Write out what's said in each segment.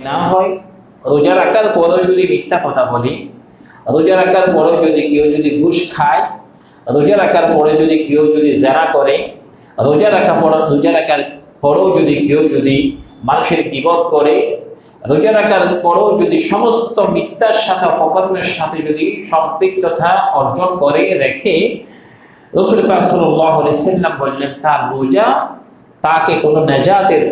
না হয়, রোজা রাখার পরেও যদি মিথ্যা কথা বলি, রোজা রাখার পরেও যদি কেউ যদি ঘুষ খায়, রোজা রাখার পরে যদি কেউ যদি জেনা করে, রোজা রাখার পরেও যদি কেউ যদি মানুষের গীবত করে, রোজা রাখার পরেও যদি সমস্ত মিথ্যার সাথে অপকর্মের সাথে যদি সম্পৃক্ততা অর্জন করে রেখে, রাসূল পাক সাল্লাল্লাহু আলাইহি ওয়াসাল্লাম বললেন তার রোজা তাকে কোনো নাজাতের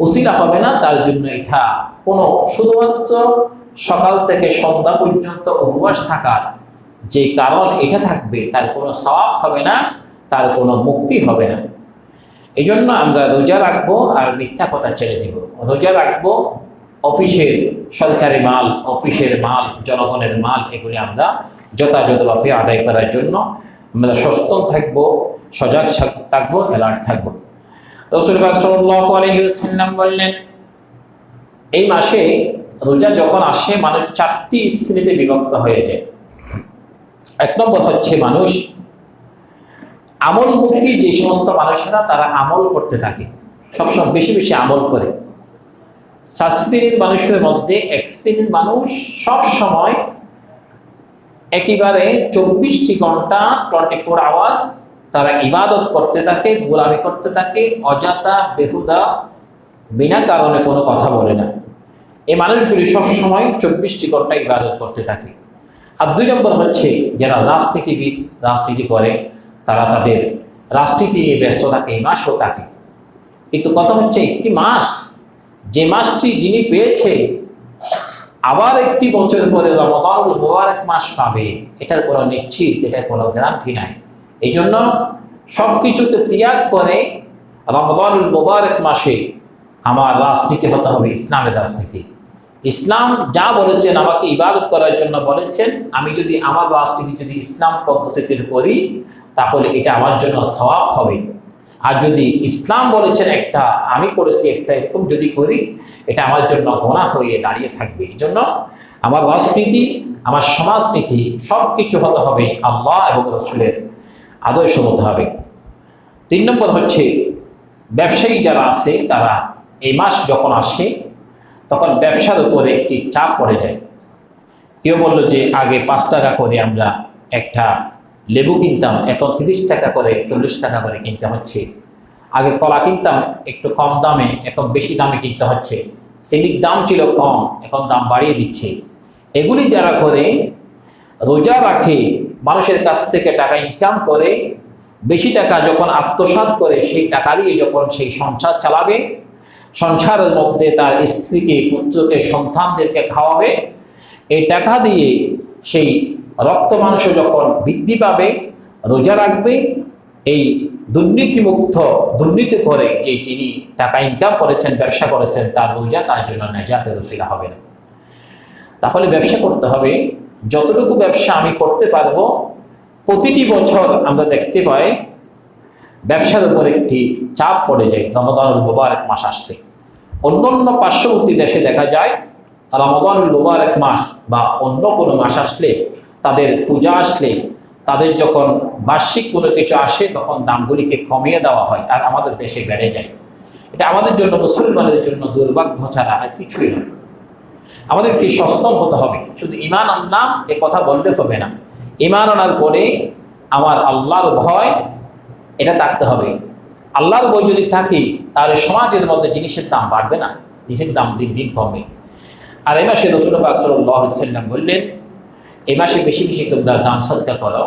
উসিলা হবে না। তার জন্য এটা কোনো শুধুমাত্র সকাল থেকে সন্ধ্যা পর্যন্ত উপবাস থাকার যে কারণ এটা থাকবে, তার কোনো সওয়াব হবে না, তার কোনো মুক্তি হবে না। এই জন্য আমরা রোজা রাখবো আর মিথ্যা কথা ছেড়ে দিব। রোজা রাখবো, অফিসের সরকারি মাল, অফিসের মাল, জনগণের মাল, এগুলি আমরা যথাযথভাবে আদায় করার জন্য আমরা সচেতন থাকবো, সজাগ থাকবো, অ্যালার্ট থাকবো। রাসূল পাক সাল্লাল্লাহু আলাইহি ওয়াসাল্লাম বললেন এই মাসে রোজা যখন আসে মানুষ 4টি শ্রেণীতে বিভক্ত হয়ে যায়। 1 নম্বর হচ্ছে মানুষ আমলমুখী, যে সমস্ত মানুষেরা তারা আমল করতে থাকে, সবসময় বেশি বেশি আমল করে। 4 শ্রেণীর মানুষের মধ্যে 1 শ্রেণীর মানুষ সব সময় একেবারে 24টি ঘন্টা 24 আওয়ার্স তারা ইবাদত করতে থাকে, গোলামি করতে থাকে, অযথা বেহুদা বিনা কারণে কোনো কথা বলে না। এই মানুষগুলি সবসময় 24টি ঘন্টা ইবাদত করতে থাকে। আর 2 নম্বর হচ্ছে যারা রাজনীতিবিদ, রাজনীতি করে, তারা তাদের রাজনীতি নিয়ে ব্যস্ত থাকে, এই মাসও থাকে। কিন্তু কথা হচ্ছে একটি মাস, যে মাসটি যিনি পেয়েছে আবার একটি বছর পরে রমাদানুল মুবারক মাস পাবে, এটার কোনো নিশ্চিত, এটার কোনো গ্যারান্টি নাই। এই জন্য সব কিছুকে ত্যাগ করে রমাদানুল মুবারক মাসে আমার রাজনীতি হতে হবে ইসলামের রাজনীতি। ইসলাম যা বলেছেন, আমাকে ইবাদত করার জন্য বলেছেন, আমি যদি আমার রাজনীতি যদি ইসলাম পদ্ধতিতে করি তাহলে এটা আমার জন্য সওয়াব হবে। আর যদি ইসলাম বলেছেন একটা, আমি করেছি একটা, এরকম যদি করি এটা আমার জন্য গুনাহ হয়ে দাঁড়িয়ে থাকবে। এই জন্য আমার রাজনীতি, আমার সমাজনীতি সব কিছু হতে হবে আল্লাহ এবং রাসূলের আদর্শ হতে হবে। 3 নম্বর হচ্ছে ব্যবসায়ী যারা আছে, তারা এই মাস যখন আসে তখন ব্যবসার উপরে একটি চাপ পড়ে যায়। কেউ বললো যে আগে 5 টাকা করে আমরা একটা লেবু কিনতাম, এখন 30 টাকা করে 40 টাকা করে কিনতে হচ্ছে। আগে কলা কিনতাম একটু কম দামে, এখন বেশি দামে কিনতে হচ্ছে। চিনির দাম ছিল কম, এখন দাম বাড়িয়ে দিচ্ছে। এগুলি যারা করে, রোজা রাখে, মানুষের কাছ থেকে টাকা ইনকাম করে, বেশি টাকা যখন আত্মসাৎ করে সেই টাকা দিয়ে যখন সেই সংসার চালাবে, সংসারের মধ্যে তার স্ত্রীকে, পুত্রকে, সন্তানদেরকে খাওয়াবে, এই টাকা দিয়ে সেই রক্ত মাংস যখন বৃদ্ধি পাবে, রোজা রাখবে, এই দুর্নীতিমুক্ত, দুর্নীতি করে যে তিনি টাকা ইনকাম করেছেন, ব্যবসা করেছেন, তার রোজা তার জন্য নাজাতের উসিলা হবে না। তাহলে ব্যবসা করতে হবে, যতটুকু ব্যবসা আমি করতে পারবো। প্রতিটি বছর আমরা দেখতে পাই ব্যবসার উপর একটি চাপ পড়ে যায় রমাদানুল মুবারক মাস আসতে। অন্যান্য পার্শ্ববর্তী দেশে দেখা যায় রমাদানুল মুবারক মাস বা অন্য কোনো মাস আসলে, তাদের পূজা আসলে, তাদের যখন বার্ষিক কোনো কিছু আসে তখন দামগুলিকে কমিয়ে দেওয়া হয়, আর আমাদের দেশে বেড়ে যায়। এটা আমাদের জন্য, মুসলমানের জন্য দুর্ভাগ্য ছাড়া আর কিছুই নয়। আমাদেরকে সচেতন হতে হবে। শুধু ঈমান আনলাম এ কথা বললে হবে না। ঈমান আনার পরে আমার আল্লাহর ভয় এটা থাকতে হবে। আল্লাহর ভয় যদি থাকি তাহলে সমাজের মধ্যে জিনিসের দাম বাড়বে না, জিনিসের দাম দিন দিন কমবে। আর এই মাসে রাসূল পাক সাল্লাল্লাহু আলাইহি ওয়াসাল্লাম বললেন এই মাসে বেশি বেশি তোমরা দান সদকা করো,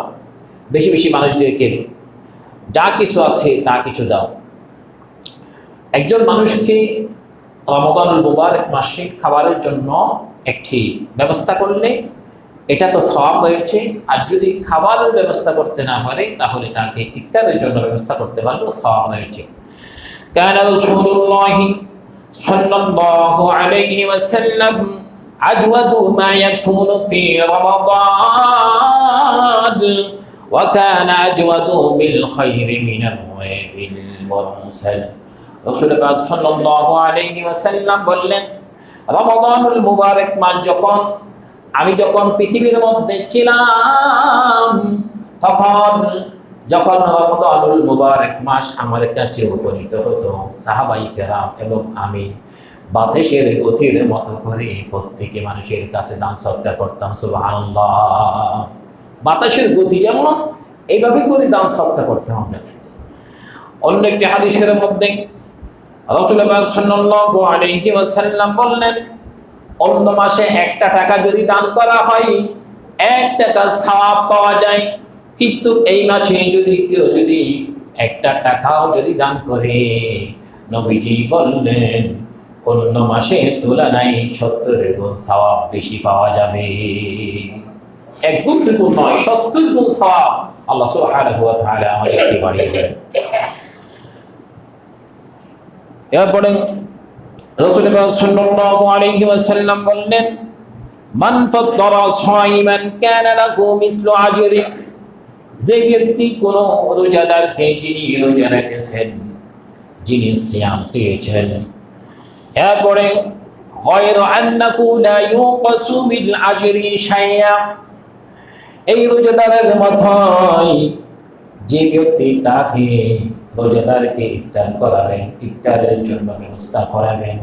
বেশি বেশি মানুষদেরকে যা কিছু আছে তা কিছু দাও। একজন মানুষকে রমাদানুল মুবারক মাসে খাবারের জন্য একটি ব্যবস্থা করলে এটা তো সওয়াব হয়েছে, আর যদি খাবারের ব্যবস্থা করতে না পারে তাহলে তাকে ইফতারের জন্য ব্যবস্থা করতে পারলেও সওয়াব হয়েছে। কানা রাসূলুল্লাহি সাল্লাল্লাহু আলাইহি ওয়াসাল্লাম আজওয়াদু মা ইয়াকুনু ফি রমাদান ওয়া কানা আজওয়াদু বিল খায়রি মিনাল ওয়াইল মুরসাল। রাসূল পাক সাল্লাল্লাহু আলাইহি ওয়াসাল্লাম বললেন, রমাদানুল মুবারক মাস আমি যখন পৃথিবীর মধ্যে ছিলাম, তখন যখন রমাদানুল মুবারক মাস আমার কাছে উপনীত হতো, সাহাবায়ে কেরাম এবং আমি বাতাসের গতির মতো করে প্রত্যেকে মানুষের কাছে দান সৎকার করতাম। সুবহানাল্লাহ। বাতাসের গতি যেমন এইভাবে করে দান সৎকার করতে হবে। অন্য একটি হাদিসের মধ্যে রাসূল পাক সাল্লাল্লাহু আলাইহি ওয়াসাল্লাম বললেন, অন্য মাসে একটা টাকা যদি দান করা হয় 1 টাকা সওয়াব পাওয়া যায়, কিন্তু এই মাসে যদি কেউ যদি একটা টাকাও যদি দান করে, নবীজি বললেন অন্য মাসে তুলনায় 70 গুণ সওয়াব বেশি পাওয়া যাবে। 1 গুণ 2 গুণ নয়, 70 গুণ সওয়াব আল্লাহ সুবহানাহু ওয়া তাআলা আমাদেরকে বাড়িয়ে দেন। এরপরে রাসূল পাক সাল্লাল্লাহু আলাইহি ওয়াসাল্লাম বললেন, মান ফাত্তারা সাইমান কানা লাহু মিসলু আজরি। যে ব্যক্তি কোনো রোজাদারকে যিনি রোজা রেখেছেন, যিনি সিয়াম পেয়েছেন, এরপরে গায়রু আন্নাহু লা ইউকাসু মিল আজরি শাইআ, এই রোজাদারের মতোই যে ব্যক্তি তাকে রোজাদারকে ইফতার করাবেন, ইফতারের জন্য ব্যবস্থা করাবেন,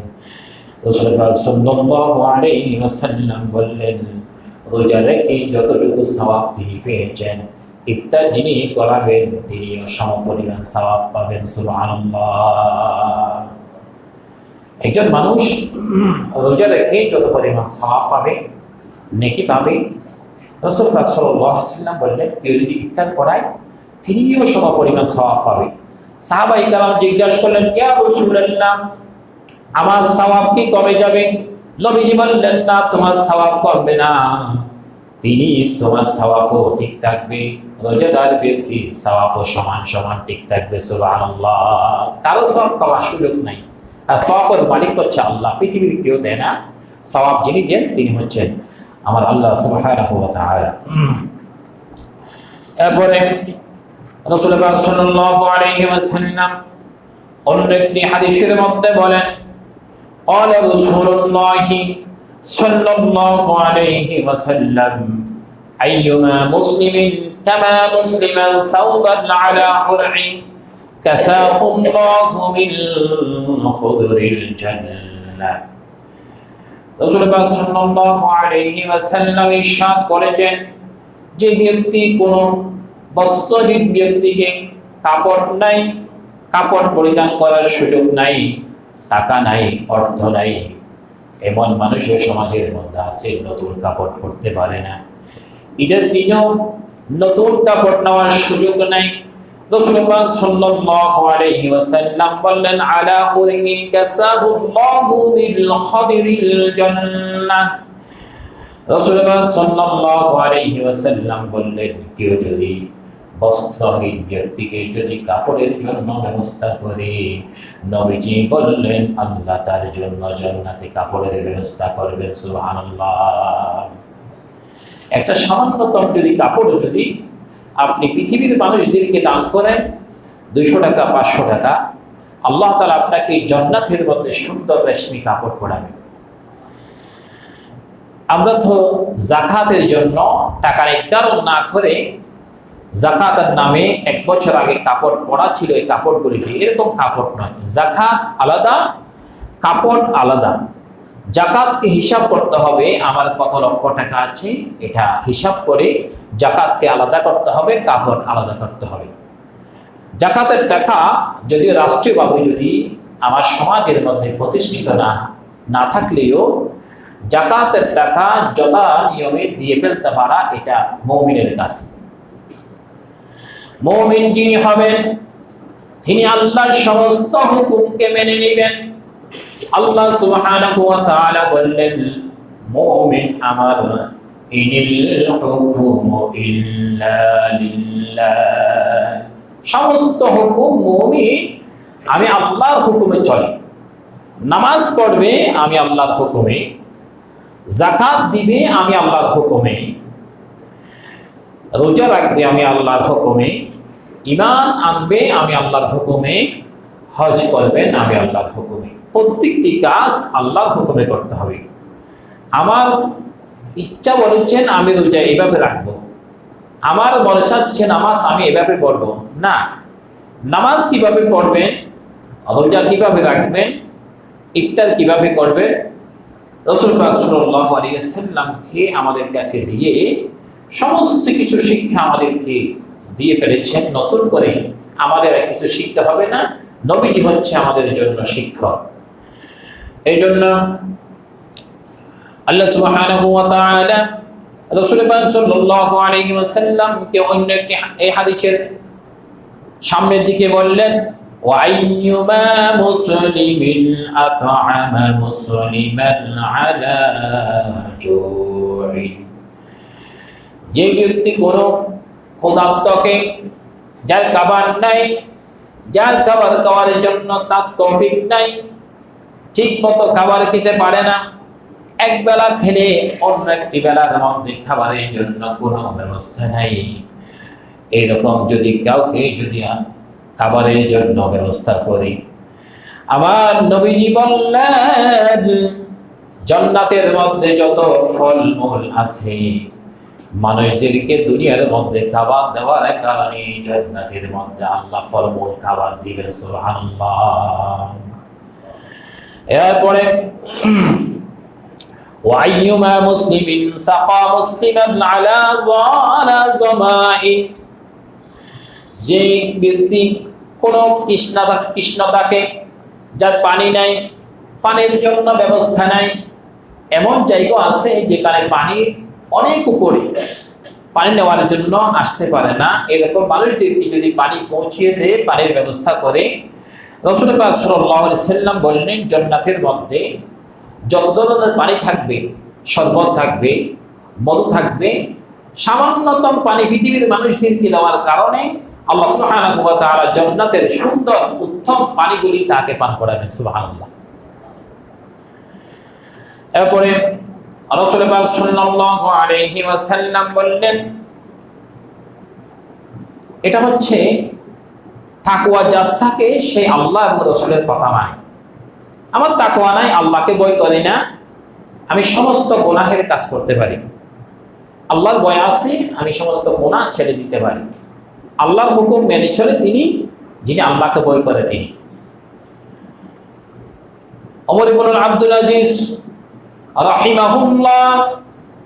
রাসূল পাক সাল্লাল্লাহু আলাইহি ওয়াসাল্লাম বললেন, রোজা রেখে যতটুকু সওয়াব তিনি পেয়েছেন, ইফতার যিনি করাবেন তিনিও সমপরিমাণ সওয়াব পাবেন। সুবহানাল্লাহ। একজন মানুষ রোজা রেখে যত পরিমাণ সওয়াব পাবে, নেকি পাবে, রাসূল পাক সাল্লাল্লাহু আলাইহি ওয়াসাল্লাম বললেন কেউ যদি ইফতার করায় তিনিও সমপরিমাণ সওয়াব পাবে। সাহাবায়ে কেরাম জিজ্ঞাসা করলেন, ইয়া রাসূলুল্লাহ, আমার সওয়াব কি কমে যাবে? নবীজি বললেন, না, তোমার সওয়াব কমবে না, তিনি তোমার সওয়াবও ঠিক থাকবে, রোজাদার ব্যক্তি সওয়াবও সমান সমান ঠিক থাকবে। সুবহানাল্লাহ। কারো সওয়াব পাওয়ার সুযোগ নাই, আর সওয়াবের মালিক হচ্ছে আল্লাহ, পৃথিবীর কেউ দেয় না। সওয়াব যিনি দেন তিনি হচ্ছেন আমার আল্লাহ সুবহানাহু ওয়া তাআলা। এরপরে রাসূল পাক সাল্লাল্লাহু আলাইহি ওয়াসাল্লাম অন্য একটি হাদিসের মধ্যে বলেন, قال رسول الله صلى الله عليه وسلم أيما مسلم كما مسلما ثوبا على عرع كساه الله من خضر الجنة। রাসূল পাক সাল্লাল্লাহু আলাইহি ওয়াসাল্লাম ইরশাদ করেছেন, যে ব্যক্তি কোনো বস্ত্রহীন ব্যক্তিকে কাপড় নাই, কাপড় পরিধান করার সুযোগ নাই, টাকা নাই, অর্থ নাই, এমন মানুষের সমাজের মধ্যে আছে নতুন কাপড় পরতে পারে না, ঈদের দিনেও নতুন কাপড় নেওয়ার সুযোগ নাই। রাসূল পাক সাল্লাল্লাহু আলাইহি ওয়াসাল্লাম বললেন, আলা উরমি কাসাহুল্লাহু বিল খাদিরিল জান্নাহ। রাসূল পাক সাল্লাল্লাহু আলাইহি ওয়াসাল্লাম বললেন, কেউ যদি বস্ত্রহীন ব্যক্তিকে যদি কাপড়ের জন্য ব্যবস্থা করে, নবীজি বললেন আল্লাহ তার জন্য জান্নাতে কাপড়ের ব্যবস্থা করবেন। সুবহানাল্লাহ। একটা সামান্যতম যদি কাপড় যদি আপনি পৃথিবীর মানুষদেরকে দান করেন, 200 টাকা 500 টাকা, আল্লাহ তাআলা আপনাকে জান্নাতের মধ্যে সুন্দর রেশমি কাপড় পরাবেন। আমরা তো যাকাতের জন্য টাকা নির্ধারণ না করে যাকাতের নামে 1 বছর আগে কাপড় পরা ছিল, এই কাপড়গুলিকে, এরকম কাপড় নয়। যাকাত আলাদা, কাপড় আলাদা। যাকাতকে হিসাব করতে হবে, আমার কত লক্ষ টাকা আছে এটা হিসাব করে যাকাতকে আলাদা করতে হবে, কাপড় আলাদা করতে হবে। যাকাতের টাকা যদিও রাষ্ট্রীয়ভাবে যদি আমার সমাজের মধ্যে প্রতিষ্ঠিত না থাকলেও যাকাতের টাকা যথা নিয়মে দিয়ে ফেলতে পারা এটা মুমিনের কাজ। মুমিন যিনি হবেন তিনি আল্লাহর সমস্ত হুকুমকে মেনে নেবেন। আল্লাহ সুবহানাহু ওয়া তাআলা বললেন, মুমিন আমার ইনিল হুকুমু ইল্লা লিল্লাহ, সমস্ত হুকুম মুমিন আমি আল্লাহর হুকুমে চলে। নামাজ পড়বে আমি আল্লাহর হুকুমে, যাকাত দিবে আমি আল্লাহর হুকুমে, রোজা রাখবে আমি আল্লাহর হুকুমে, ঈমান আনবে আমি আল্লাহর হুকুমে, হজ করবেন আমি আল্লাহর হুকুমে। প্রত্যেকটি কাজ আল্লাহর হুকুমে করতে হবে। আমার ইচ্ছা বলেছেন আমি রোজা এইভাবে রাখবো, আমার মনে চাচ্ছে নামাজ আমি এভাবে পড়বো না। নামাজ কিভাবে পড়বেন, রোজা কিভাবে রাখবেন, ইফতার কিভাবে করবেন রাসূল পাক সাল্লাল্লাহু আলাইহি ওয়াসাল্লামকে আমাদের কাছে দিয়ে সমস্ত কিছু শিক্ষা আমাদেরকে দিয়ে ফেলেছেন। নতুন করে আমাদের আর কিছু শিখতে হবে না, নবীজি হচ্ছে আমাদের জন্য শিক্ষক। এই জন্য আল্লাহ সুবহানাহু ওয়া তাআলা রাসূল পাক সাল্লাল্লাহু আলাইহি ওয়াসাল্লামকে অন্য একটি এই হাদিসের সামনের দিকে বললেন, ওয়া আইয়ুমা মুসলিমিন আত'আমা মুসলিমান আলা জু'i, যে ব্যক্তি কোনো ক্ষুধার্তকে, যার খাবার নাই, যার খাবার খাওয়ার জন্য তার তৌফিক নাই, ঠিক মতো খাবার খেতে পারে না, এক বেলা খেলে অন্য একটি বেলার মধ্যে খাবারের জন্য কোনো ব্যবস্থা নাই, এইরকম যদি কাউকে যদি খাবারের জন্য ব্যবস্থা করি, আমার নবীজি বললেন জান্নাতের মধ্যে যত ফলমূল আছে মানুষদেরকে দুনিয়ার মধ্যে খাবার দেওয়ার কারণে জান্নাতের মধ্যে আল্লাহ ফলমূল খাবার দিবেন। সুবহানাল্লাহ। এরপরে ওয়াইয়ুমা মুসলিমিন সাকা মুসলিমান আলা যামাই, যে ব্যক্তি কোনো কৃষ্ণতাকে, যার পানি নাই, পানির জন্য ব্যবস্থা নাই, এমন জায়গা আছে যেখানে পানি অনেক উপরে, পানি নেওয়ার জন্য আসতে পারে না, এরকম মানুষদেরকে যদি পানি পৌঁছিয়ে দেয়, পানির ব্যবস্থা করে, রাসূল পাক সাল্লাল্লাহু আলাইহি ওয়াসাল্লাম বললেন জান্নাতের মধ্যে যত ধরনের পানি থাকবে, শরবত থাকবে, মধু থাকবে, সামান্যতম পানি পৃথিবীর মানুষদেরকে দেওয়ার কারণে আল্লাহ সুবহানাহু ওয়া তাআলা জান্নাতের সুন্দর উত্তম পানিগুলি তাকে পান করাবেন। সুবহানাল্লাহ। এরপরে রাসূল পাক সাল্লাল্লাহু আলাইহি ওয়াসাল্লাম বললেন, এটা হচ্ছে তাকওয়া যার থাকে সে আল্লাহ এবং রাসূলের কথা মানে। আমার তাকওয়া নাই, আল্লাহকে ভয় করি না, আমি সমস্ত গুনাহের কাজ করতে পারি, আল্লাহর ভয় আছে, আমি সমস্ত গুনাহ ছেড়ে দিতে পারি, আল্লাহর হুকুম মেনে চলে তিনি, যিনি আল্লাহকে ভয় করে তিনি। ওমর ইবনে আব্দুল আজিজ রাহিমাহুল্লাহ